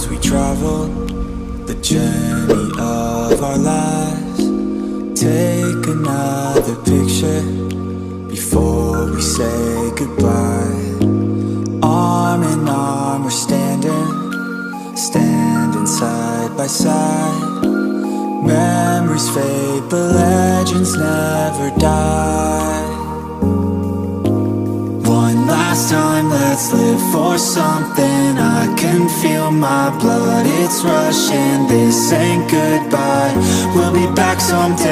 roads we traveled, the journey of our lives. Take another picture before we say goodbye. Arm in arm we're standing side by side. Memories fade but legends never die. One last time, let's live for something. I can feel my blood, it's rushing. This ain't goodbye, we'll be back someday.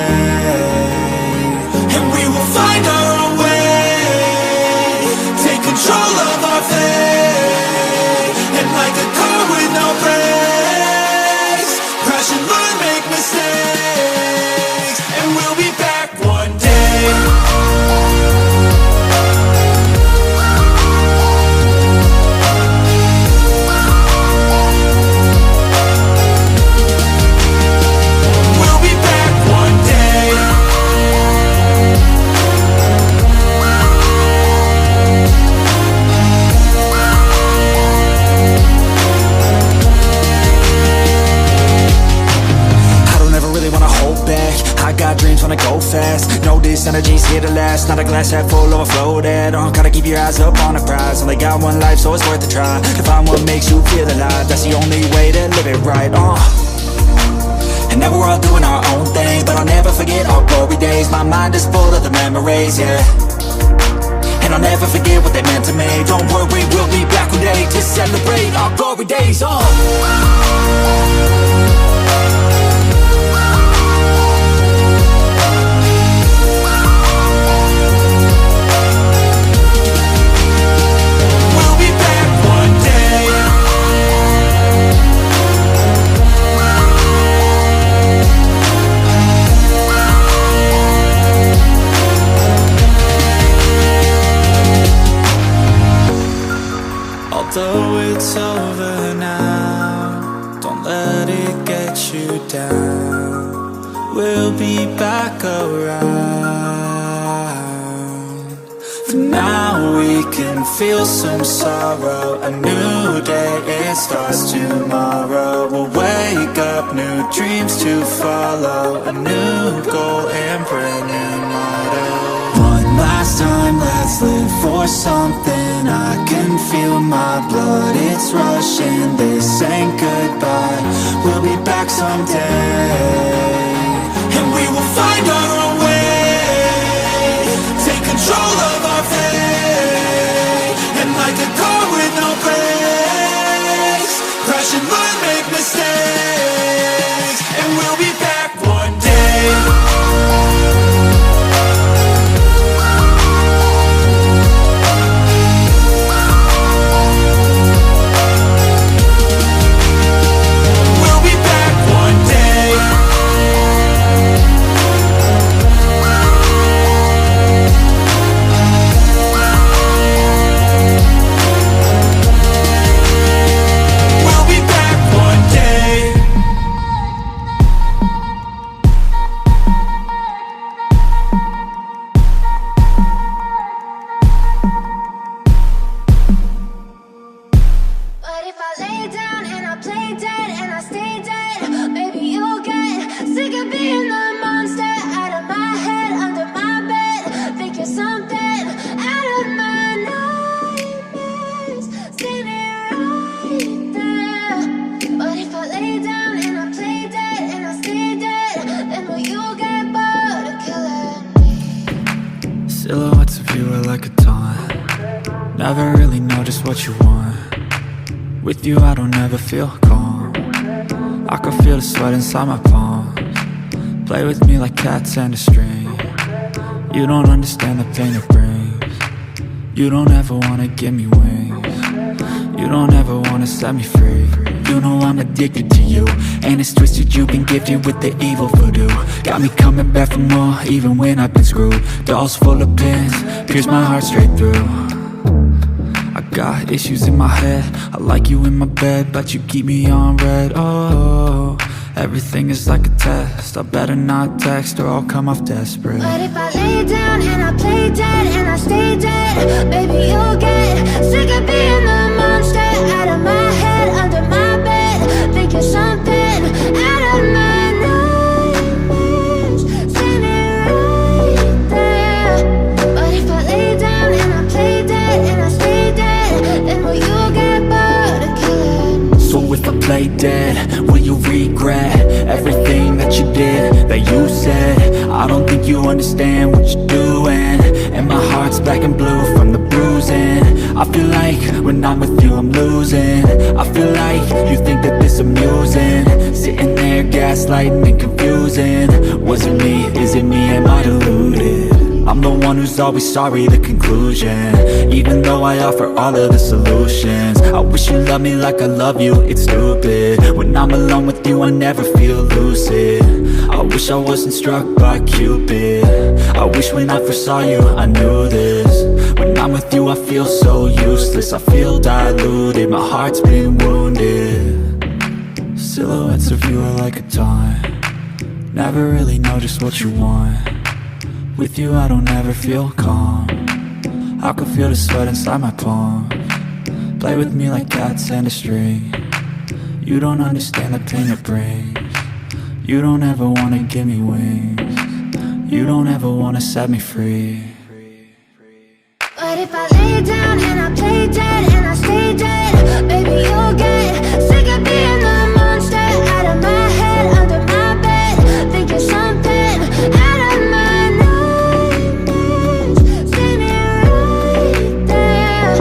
And we will find our own way, take control of our fate. And like a car with no brakes, crash and learn, make mistakes. And we'll be back one day. Wanna go fast, know this energy's here to last. Not a glass half full, overflow that. Gotta keep your eyes up on the prize. Only got one life, so it's worth a try. To find what makes you feel alive, that's the only way to live it right. And now we're all doing our own thing, but I'll never forget our glory days. My mind is full of the memories, yeah. And I'll never forget what they meant to me. Don't worry, we'll be back one day to celebrate our glory days. Although it's over now, don't let it get you down. We'll be back around. For now we can feel some sorrow. A new day, it starts tomorrow. We'll wake up, new dreams to follow. A new goal and brand new motto. One last time, let's live for something. I can feel my blood, it's rushing. This ain't goodbye, we'll be back someday. And we will find our own way, take control of our fate. And like a car with no brakes, crash and learn, make mistakes. And we'll be back one day. Silhouettes of you are like a taunt. Never really know just what you want. With you I don't ever feel calm. I can feel the sweat inside my palms. Play with me like cats and a string. You don't understand the pain it brings. You don't ever wanna give me wings. You don't ever wanna set me free. You know I'm addicted to you, and it's twisted, you've been gifted with the evil voodoo. Got me coming back for more, even when I've been screwed. Dolls full of pins, pierce my heart straight through. I got issues in my head, I like you in my bed, but you keep me on red. Oh, everything is like a test, I better not text or I'll come off desperate. But if I lay down and I play dead and I stay dead, baby you'll get sick of being the monster out of my head, under my bed. play dead? Will you regret everything that you did, that you said? I don't think you understand what you're doing, and my heart's black and blue from the bruising. I feel like when I'm with you I'm losing. I feel like you think that this amusing, sitting there gaslighting and confusing. Was it me? Is it me? Am I deluded? I'm the one who's always sorry, the conclusion. Even though I offer all of the solutions, I wish you loved me like I love you, it's stupid. When I'm alone with you I never feel lucid. I wish I wasn't struck by Cupid. I wish when I first saw you I knew this. When I'm with you I feel so useless, I feel diluted, my heart's been wounded. Silhouettes of you are like a taunt, never really know just what you want. With you I don't ever feel calm, I can feel the sweat inside my palms. Play with me like cats and a string, you don't understand the pain it brings. You don't ever wanna give me wings, you don't ever wanna set me free. But if I lay down and I play dead and I stay dead, baby you'll get sick of being the monster out of my head, under my bed, thinking something out of my nightmares, standing right there.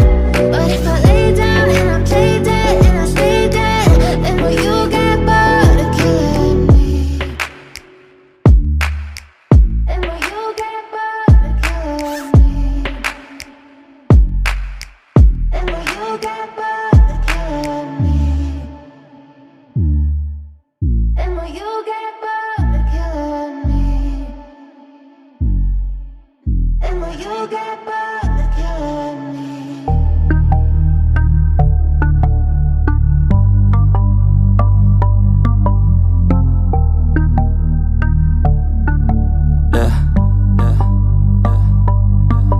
But if I lay down and I play dead and I stay dead, then will you get bored of killing me? Then will you get bored of killing me? And will you get bored of killing me? And will you get bored of killing me? And will you get bored of killing me?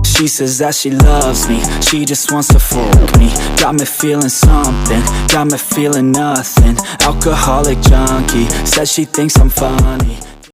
She says that she loves me, she just wants to fool me. Got me feeling something, got me feeling nothing. Alcoholic junkie, says she thinks I'm funny.